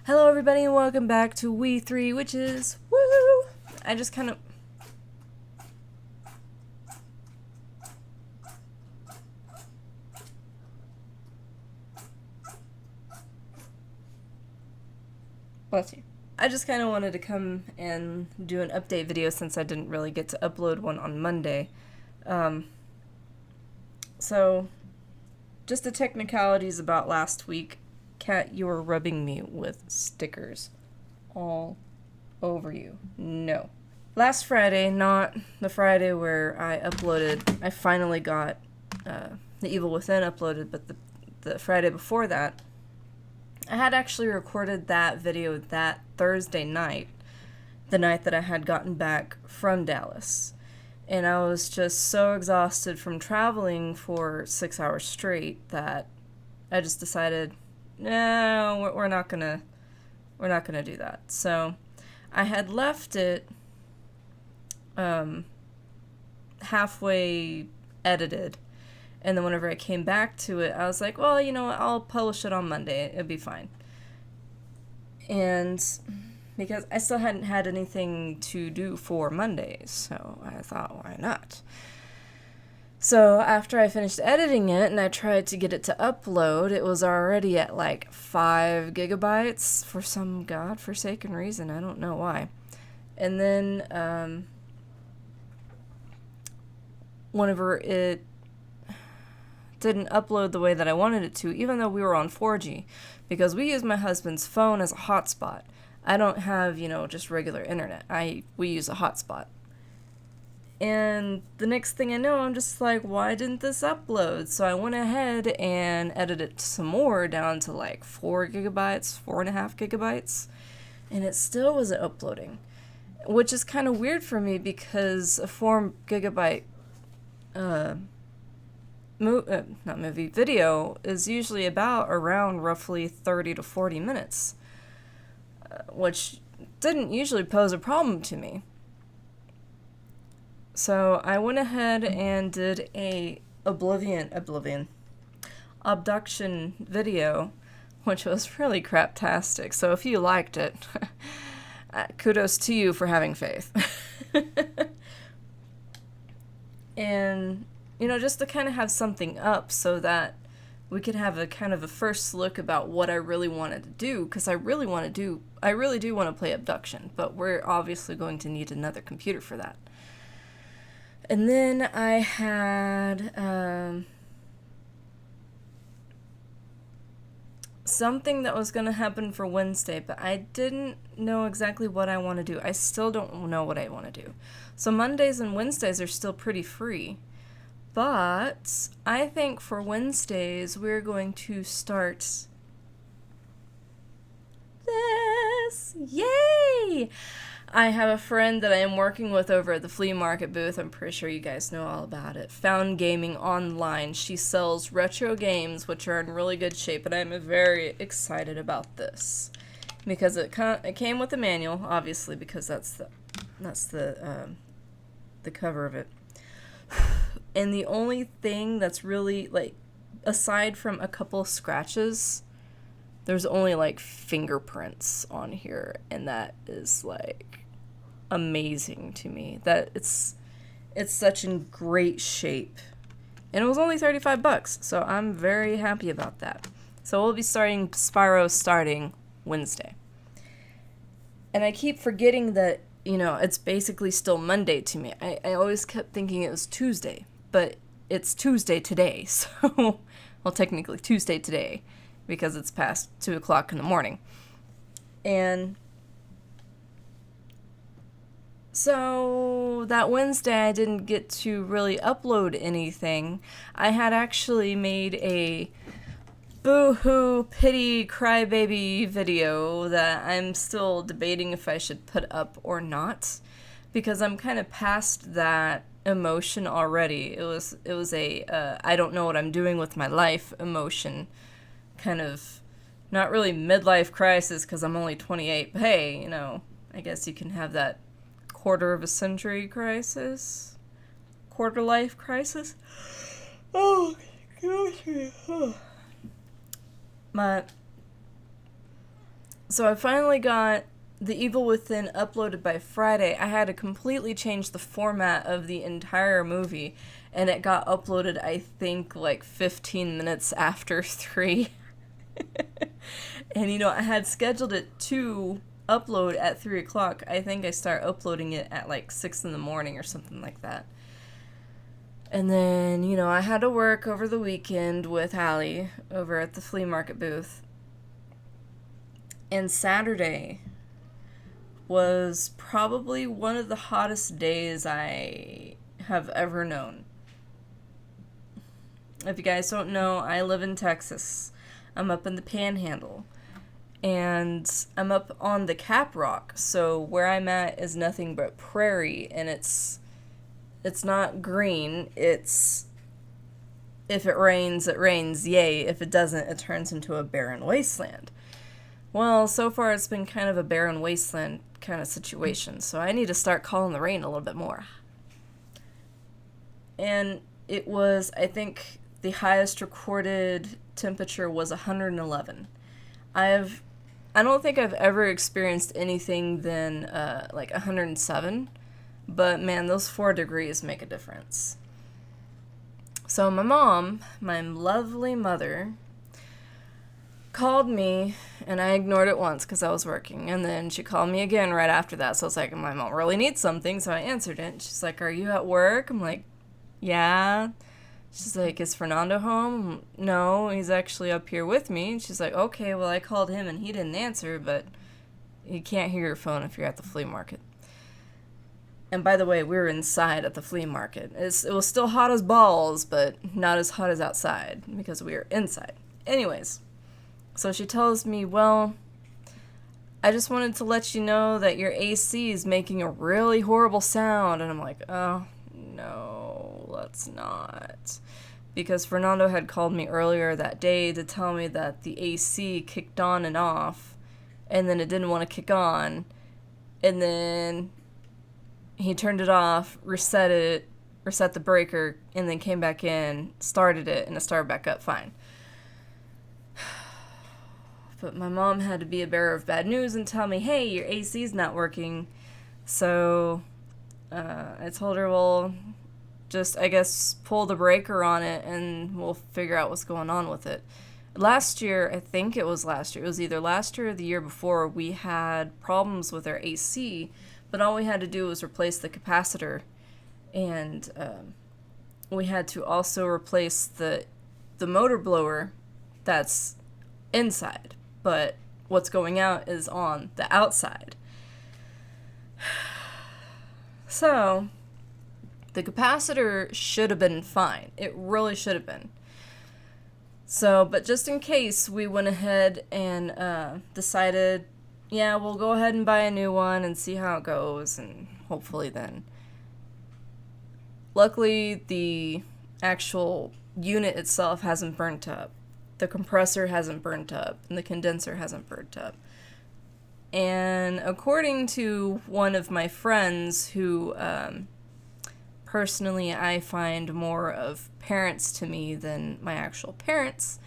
Hello everybody and welcome back to We Three Witches. Woo! I just kind of... Bless you. I just kind of wanted to come and do an update video since I didn't really get to upload one on Monday. So, just the technicalities about last week. Kat, you were rubbing me with stickers all over you. No. Last Friday, not the Friday where I finally got The Evil Within uploaded, but the Friday before that, I had actually recorded that video that Thursday night, the night that I had gotten back from Dallas. And I was just so exhausted from traveling for 6 hours straight that I just decided, no, we're not gonna do that. So I had left it halfway edited, and then whenever I came back to it, I was like, well, you know what, I'll publish it on Monday, it'll be fine. And because I still hadn't had anything to do for Mondays, so I thought, why not? So after I finished editing it and I tried to get it to upload, it was already at like 5 gigabytes for some godforsaken reason. I don't know why. And then whenever it didn't upload the way that I wanted it to, even though we were on 4G, because we use my husband's phone as a hotspot. I don't have, just regular internet. We use a hotspot. And the next thing I know, I'm just like, why didn't this upload? So I went ahead and edited it some more down to like 4 gigabytes, 4.5 gigabytes, and it still wasn't uploading, which is kind of weird for me because a 4 gigabyte video is usually around roughly 30 to 40 minutes, which didn't usually pose a problem to me. So I went ahead and did a abduction video, which was really craptastic. So if you liked it, kudos to you for having faith. And, just to kind of have something up so that we could have a kind of a first look about what I really wanted to do, because I really do want to play abduction, but we're obviously going to need another computer for that. And then I had something that was going to happen for Wednesday, but I didn't know exactly what I want to do. I still don't know what I want to do. So Mondays and Wednesdays are still pretty free. But I think for Wednesdays, we're going to start this. Yay! I have a friend that I am working with over at the flea market booth. I'm pretty sure you guys know all about it. Found Gaming Online. She sells retro games, which are in really good shape, and I'm very excited about this because it came with a manual, obviously, because that's the cover of it. And the only thing that's really, aside from a couple scratches, there's only, fingerprints on here, and that is, amazing to me. That it's such in great shape. And it was only $35, so I'm very happy about that. So we'll be starting Spyro starting Wednesday. And I keep forgetting that, it's basically still Monday to me. I always kept thinking it was Tuesday. But it's Tuesday today, so, well, technically Tuesday today, because it's past 2 o'clock in the morning. And so that Wednesday I didn't get to really upload anything. I had actually made a boo-hoo pity crybaby video that I'm still debating if I should put up or not, because I'm kind of past that emotion already. It was a I don't know what I'm doing with my life emotion, kind of, not really midlife crisis because I'm only 28, but hey, I guess you can have that quarter of a century crisis, quarter life crisis. Oh gosh. But So I finally got The Evil Within uploaded by Friday. I had to completely change the format of the entire movie, and it got uploaded, I think, like 15 minutes after 3. And, I had scheduled it to upload at 3 o'clock. I think I start uploading it at like 6 in the morning or something like that. And then, I had to work over the weekend with Hallie over at the flea market booth. And Saturday was probably one of the hottest days I have ever known. If you guys don't know, I live in Texas. I'm up in the Panhandle. And I'm up on the Cap Rock, so where I'm at is nothing but prairie, and it's not green. It's, if it rains, yay. If it doesn't, it turns into a barren wasteland. Well, so far it's been kind of a barren wasteland kind of situation, so I need to start calling the rain a little bit more. And it was, I think, the highest recorded temperature was 111. I don't think I've ever experienced anything than like 107, but man, those 4 degrees make a difference. So my mom, my lovely mother, called me, and I ignored it once because I was working, and then she called me again right after that, so I was like, my mom really needs something, so I answered it. She's like, are you at work? I'm like, yeah. She's like, is Fernando home? No, he's actually up here with me. And she's like, okay, well, I called him and he didn't answer, but you can't hear your phone if you're at the flea market. And by the way, we were inside at the flea market. It was still hot as balls, but not as hot as outside because we were inside. Anyways, so she tells me, well, I just wanted to let you know that your AC is making a really horrible sound. And I'm like, oh, no, let's not. Because Fernando had called me earlier that day to tell me that the AC kicked on and off, and then it didn't want to kick on, and then he turned it off, reset the breaker, and then came back in, started it, and it started back up fine. But my mom had to be a bearer of bad news and tell me, hey, your AC's not working. So I told her, well, just, I guess, pull the breaker on it and we'll figure out what's going on with it. Last year, I think it was last year, it was either last year or the year before, we had problems with our AC, but all we had to do was replace the capacitor, and we had to also replace the motor blower that's inside, but what's going out is on the outside. So the capacitor should have been fine. It really should have been. So, but just in case, we went ahead and decided, yeah, we'll go ahead and buy a new one and see how it goes, and hopefully then. Luckily, the actual unit itself hasn't burnt up. The compressor hasn't burnt up, and the condenser hasn't burnt up. And according to one of my friends who, personally, I find more of parents to me than my actual parents,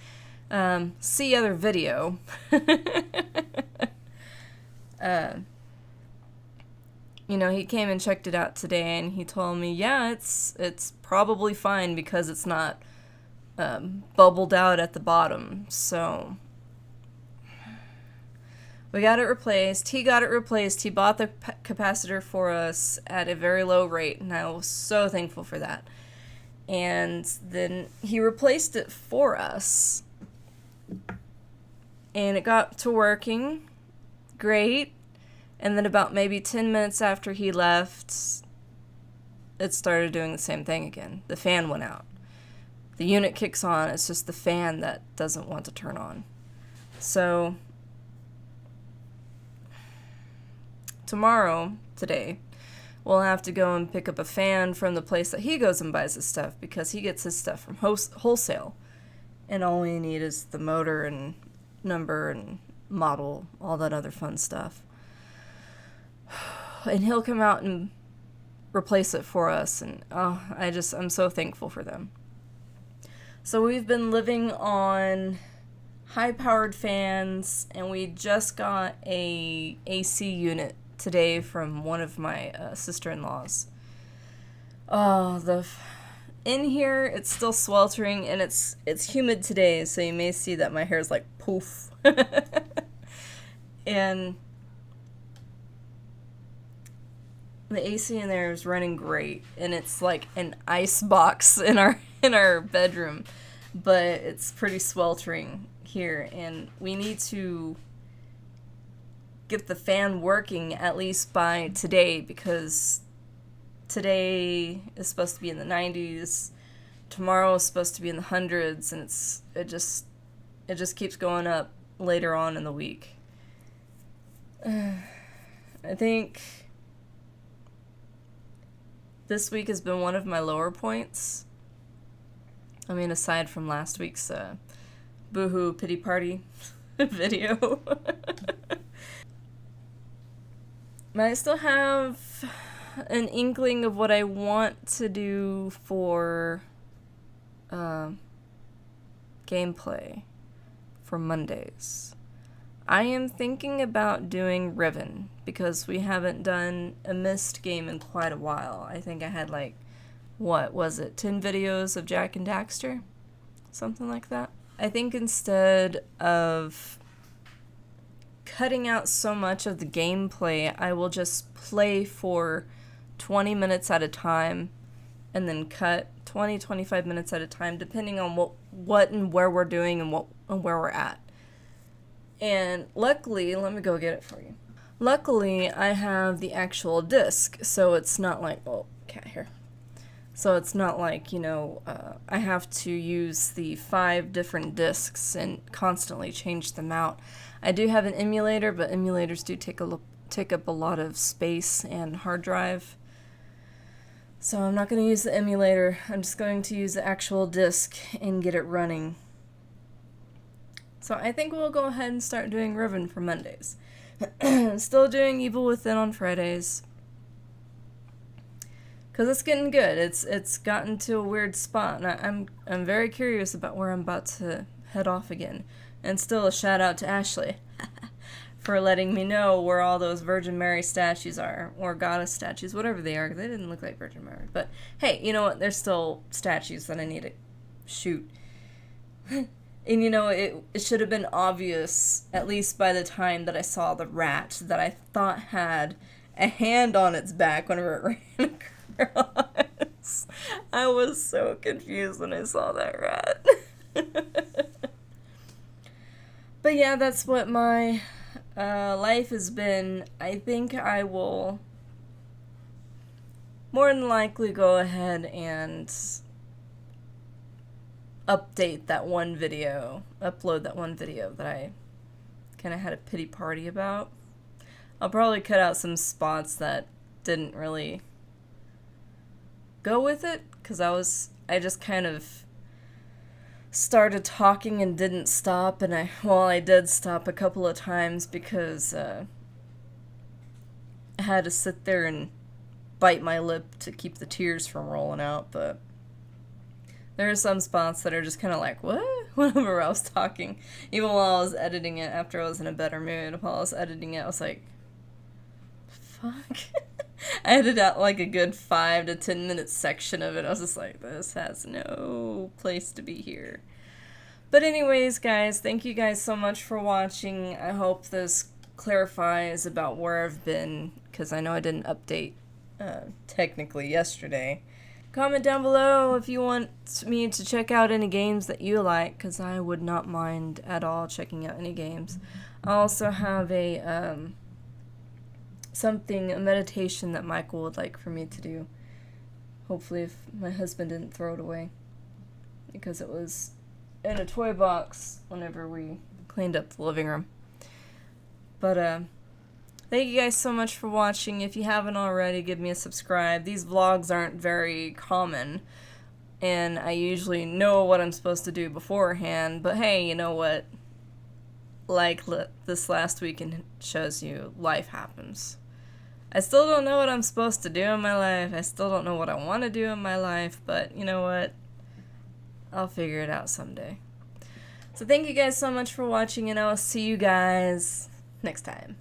see other video, he came and checked it out today, and he told me, yeah, it's probably fine because it's not bubbled out at the bottom. So we got it replaced. He got it replaced. He bought the capacitor for us at a very low rate, and I was so thankful for that. And then he replaced it for us, and it got to working great. And then about maybe 10 minutes after he left, it started doing the same thing again. The fan went out. The unit kicks on, it's just the fan that doesn't want to turn on. So today, we'll have to go and pick up a fan from the place that he goes and buys his stuff, because he gets his stuff from wholesale. And all we need is the motor and number and model, all that other fun stuff. And he'll come out and replace it for us, and I'm so thankful for them. So we've been living on high-powered fans, and we just got a AC unit today from one of my sister-in-laws. Oh, in here it's still sweltering, and it's humid today, so you may see that my hair's like poof. And the AC in there is running great, and it's like an ice box in our bedroom, but it's pretty sweltering here, and we need to get the fan working at least by today, because today is supposed to be in the 90s, tomorrow is supposed to be in the hundreds, and it just keeps going up later on in the week. I think this week has been one of my lower points. I mean, aside from last week's boohoo pity party video. But I still have an inkling of what I want to do for gameplay for Mondays. I am thinking about doing Riven, because we haven't done a Myst game in quite a while. I think I had 10 videos of Jak and Daxter? Something like that. I think instead of cutting out so much of the gameplay, I will just play for 20 minutes at a time, and then cut 20-25 minutes at a time, depending on what and where we're doing and where we're at. And luckily, let me go get it for you. Luckily, I have the actual disc, so it's not like, cat hair. So it's not like, I have to use the 5 different discs and constantly change them out. I do have an emulator, but emulators do take up a lot of space and hard drive. So I'm not going to use the emulator. I'm just going to use the actual disc and get it running. So I think we'll go ahead and start doing Riven for Mondays. Still doing Evil Within on Fridays, because it's getting good. It's gotten to a weird spot, and I'm very curious about where I'm about to head off again. And still a shout out to Ashley for letting me know where all those Virgin Mary statues are, or goddess statues, whatever they are. They didn't look like Virgin Mary, but hey, you know what? They're still statues that I need to shoot. And it should have been obvious, at least by the time that I saw the rat that I thought had a hand on its back whenever it ran across. I was so confused when I saw that rat. But yeah, that's what my life has been. I think I will more than likely go ahead and upload that one video that I kind of had a pity party about. I'll probably cut out some spots that didn't really go with it, because I just kind of started talking and didn't stop, and I did stop a couple of times because I had to sit there and bite my lip to keep the tears from rolling out, but there are some spots that are just kind of like, what? Whenever I was talking. Even while I was editing it, after I was in a better mood, while I was editing it, I was like, fuck. I edited out like a good 5 to 10 minute section of it. I was just like, this has no place to be here. But anyways, guys, thank you guys so much for watching. I hope this clarifies about where I've been, because I know I didn't update technically yesterday. Comment down below if you want me to check out any games that you like, because I would not mind at all checking out any games. I also have a meditation that Michael would like for me to do. Hopefully, if my husband didn't throw it away, because it was in a toy box whenever we cleaned up the living room. But thank you guys so much for watching. If you haven't already, give me a subscribe. These vlogs aren't very common, and I usually know what I'm supposed to do beforehand, but hey, you know what? Like this last weekend shows you, life happens. I still don't know what I'm supposed to do in my life. I still don't know what I want to do in my life, but you know what? I'll figure it out someday. So thank you guys so much for watching, and I will see you guys next time.